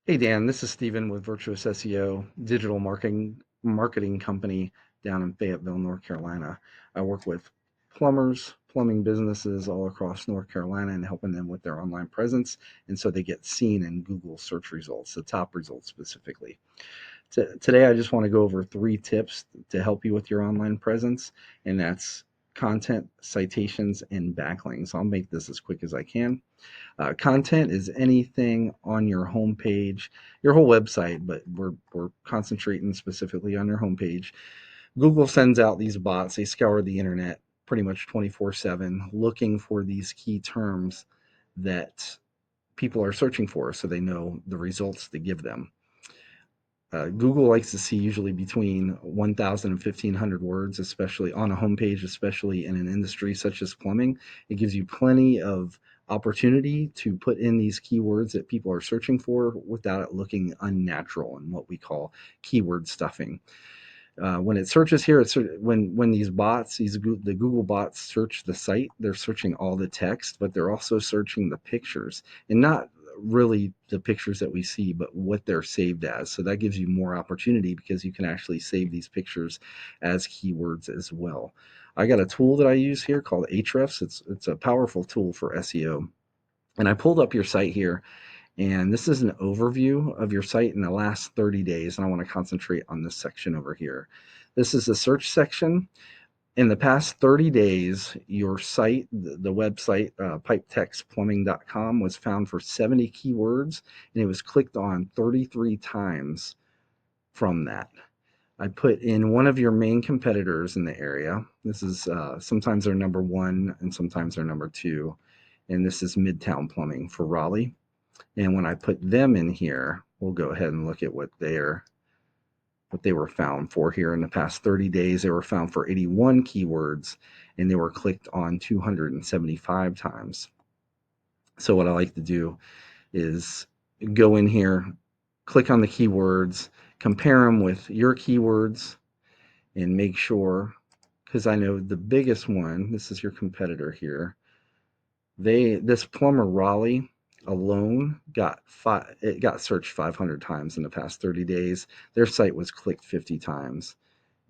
Hey Dan, this is Steven with Virtuous SEO, digital marketing company down in Fayetteville, North Carolina. I work with plumbers, plumbing businesses all across North Carolina and helping them with their online presence. And so they get seen in Google search results, the top results specifically. Today, I just want to go over 3 tips to help you with your online presence, and that's content, citations, and backlinks. I'll make this as quick as I can. Content is anything on your homepage, your whole website, but we're concentrating specifically on your homepage. Google sends out these bots, they scour the internet pretty much 24/7 looking for these key terms that people are searching for so they know the results to give them. Google likes to see usually between 1,000 and 1,500 words, especially on a homepage, especially in an industry such as plumbing. It gives you plenty of opportunity to put in these keywords that people are searching for without it looking unnatural and what we call keyword stuffing. When it searches here, when these bots, the Google bots search the site, they're searching all the text, but they're also searching the pictures, and not really the pictures that we see, but what they're saved as. So that gives you more opportunity because you can actually save these pictures as keywords as well. I got a tool that I use here called Ahrefs. It's a powerful tool for SEO. And I pulled up your site here, and this is an overview of your site in the last 30 days. And I want to concentrate on this section over here. This is the search section. In the past 30 days, your site, the website, pipetechsplumbing.com, was found for 70 keywords, and it was clicked on 33 times from that. I put in one of your main competitors in the area. This is sometimes they're number one and sometimes they're number two. And this is Midtown Plumbing for Raleigh. And when I put them in here, we'll go ahead and look at what they were found for here in the past 30 days. They were found for 81 keywords and they were clicked on 275 times. So what I like to do is go in here, click on the keywords, compare them with your keywords, and make sure, because I know the biggest one, this is your competitor here, this plumber Raleigh alone it got searched 500 times in the past 30 days. Their site was clicked 50 times.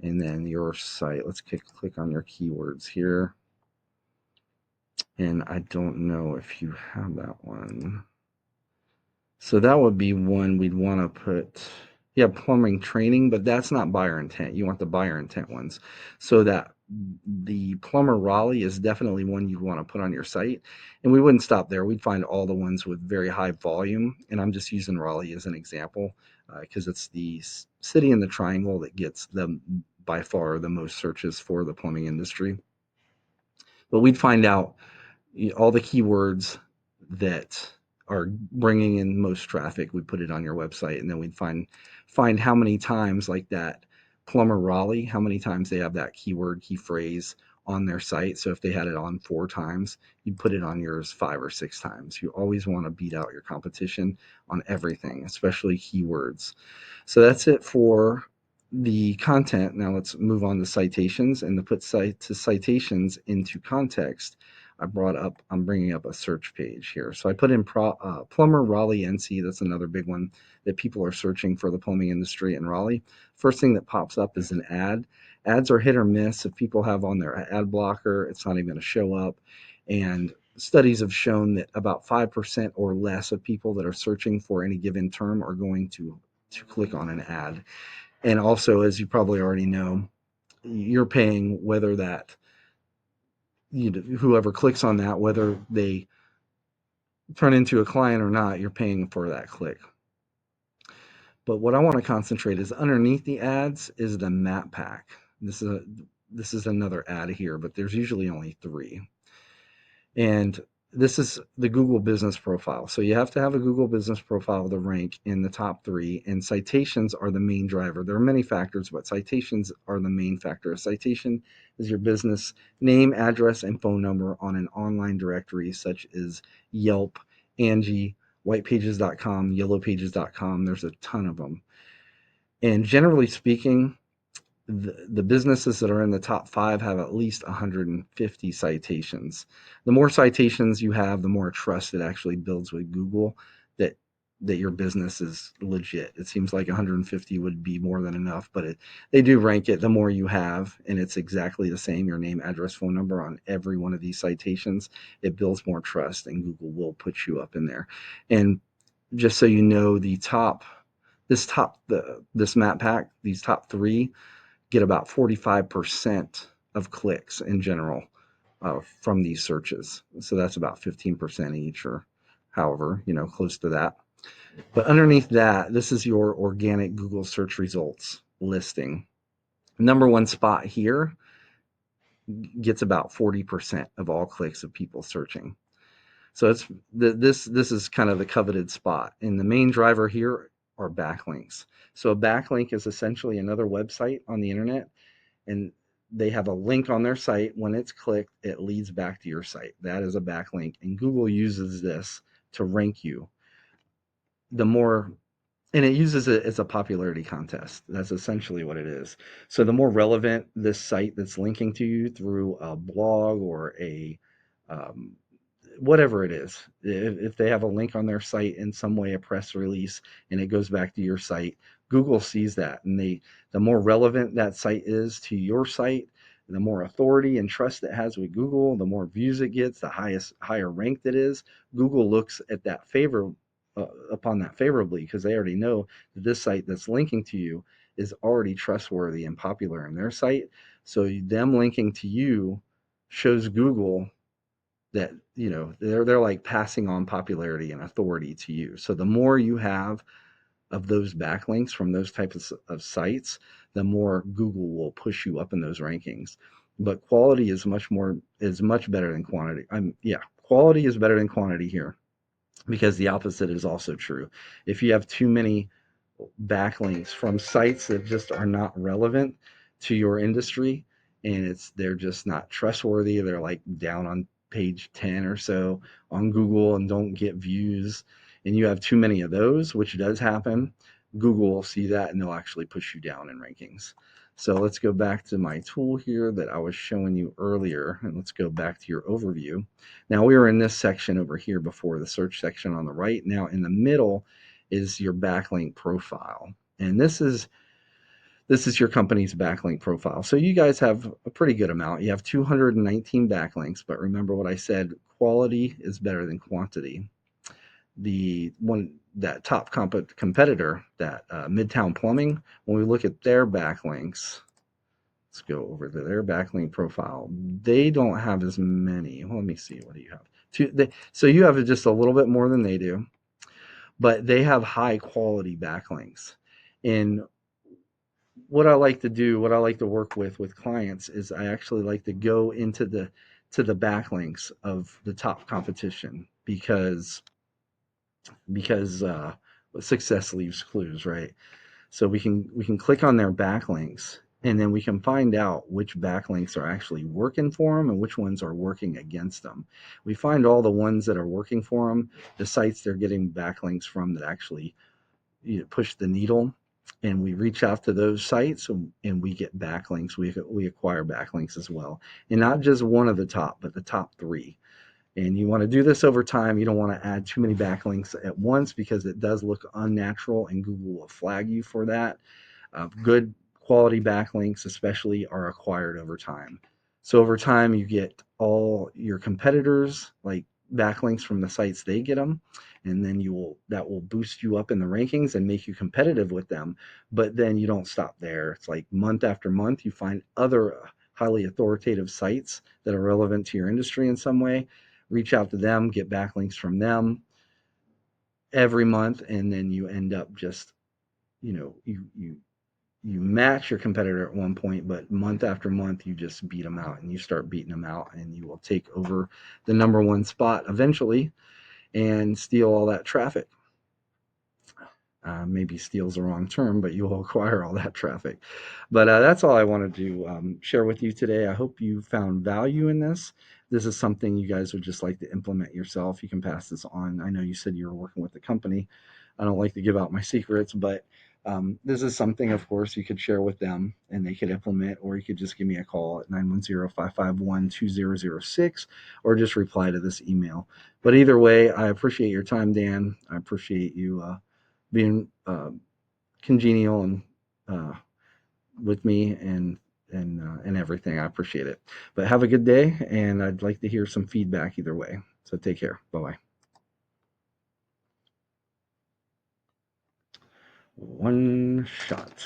And then your site, let's click on your keywords here. And I don't know if you have that one. So that would be one we'd want to put, yeah, plumbing training, but that's not buyer intent. You want the buyer intent ones. So that the plumber Raleigh is definitely one you'd want to put on your site. And we wouldn't stop there. We'd find all the ones with very high volume. And I'm just using Raleigh as an example because it's the city in the triangle that gets them by far the most searches for the plumbing industry. But we'd find out all the keywords that are bringing in most traffic. We put it on your website, and then we'd find how many times, like that plumber Raleigh, how many times they have that keyword, key phrase on their site. So if they had it on 4 times, you'd put it on yours 5 or 6 times. You always want to beat out your competition on everything, especially keywords. So that's it for the content. Now let's move on to citations, and to put citations into context. I'm bringing up a search page here. So I put in plumber Raleigh NC. That's another big one that people are searching for the plumbing industry in Raleigh. First thing that pops up is an ad. Ads are hit or miss. If people have on their ad blocker, it's not even going to show up. And studies have shown that about 5% or less of people that are searching for any given term are going to click on an ad. And also, as you probably already know, you're paying whether that whoever clicks on that, whether they turn into a client or not, you're paying for that click. But what I want to concentrate is underneath the ads is the map pack. This is another ad here, but there's usually only 3. And this is the Google business profile. So you have to have a Google business profile to rank in the top 3, and citations are the main driver. There are many factors, but citations are the main factor. A citation is your business name, address, and phone number on an online directory such as Yelp, Angie, whitepages.com, yellowpages.com. There's a ton of them. And generally speaking, the businesses that are in the top 5 have at least 150 citations. The more citations you have, the more trust it actually builds with Google that that your business is legit. It seems like 150 would be more than enough, but they do rank it the more you have, and it's exactly the same, your name, address, phone number on every one of these citations. It builds more trust, and Google will put you up in there. And just so you know, this map pack, these top three get about 45% of clicks in general from these searches. So that's about 15% each, or however, close to that. But underneath that, this is your organic Google search results listing. Number one spot here gets about 40% of all clicks of people searching. So this is kind of the coveted spot. And the main driver here are backlinks. So a backlink is essentially another website on the internet, and they have a link on their site. When it's clicked, it leads back to your site. That is a backlink, and Google uses this to rank you. The more And it uses it as a popularity contest. That's essentially what it is. So the more relevant this site that's linking to you through a blog or a um, whatever it is, if they have a link on their site in some way, a press release, and it goes back to your site, Google sees that, and the more relevant that site is to your site, the more authority and trust it has with Google, the more views it gets, the higher ranked it is. Google looks at that upon that favorably, because they already know that this site that's linking to you is already trustworthy and popular in their site. So them linking to you shows Google that they're like passing on popularity and authority to you. So the more you have of those backlinks from those types of sites, the more Google will push you up in those rankings. But quality is much better than quantity. Quality is better than quantity here, because the opposite is also true. If you have too many backlinks from sites that just are not relevant to your industry, and they're just not trustworthy, they're like down on page 10 or so on Google and don't get views, and you have too many of those, which does happen, Google will see that and they'll actually push you down in rankings. So let's go back to my tool here that I was showing you earlier, and let's go back to your overview. Now, we were in this section over here before, the search section on the right. Now in the middle is your backlink profile. And this is your company's backlink profile. So you guys have a pretty good amount. You have 219 backlinks, but remember what I said, quality is better than quantity. The one that top competitor, that Midtown Plumbing, when we look at their backlinks, let's go over to their backlink profile. They don't have as many. Well, let me see. What do you have? So you have just a little bit more than they do, but they have high quality backlinks. And what I like to work with clients, is I actually like to go into the backlinks of the top competition, because success leaves clues, right? So we can click on their backlinks, and then we can find out which backlinks are actually working for them and which ones are working against them. We find all the ones that are working for them, the sites they're getting backlinks from that actually push the needle, and we reach out to those sites, and we get backlinks. We acquire backlinks as well, and not just one of the top, but the top three. And you want to do this over time. You don't want to add too many backlinks at once, because it does look unnatural, and Google will flag you for that. Good quality backlinks, especially, are acquired over time. So over time, you get all your competitors like backlinks from the sites they get them, and then that will boost you up in the rankings and make you competitive with them. But then you don't stop there. It's like month after month, you find other highly authoritative sites that are relevant to your industry in some way, reach out to them, get backlinks from them every month, and then you end up just, you match your competitor at one point, but month after month you just beat them out, and you start beating them out, and you will take over the number one spot eventually and steal all that traffic. Maybe steal's the wrong term, but you'll acquire all that traffic. But that's all I wanted to share with you today. I hope you found value in this. This is something you guys would just like to implement yourself. You can pass this on. I know you said you were working with the company. I don't like to give out my secrets, but this is something, of course, you could share with them and they could implement, or you could just give me a call at 910-551-2006 or just reply to this email. But either way, I appreciate your time, Dan. I appreciate you being congenial and uh, with me and everything. I appreciate it. But have a good day, and I'd like to hear some feedback either way. So take care. Bye bye. One shot.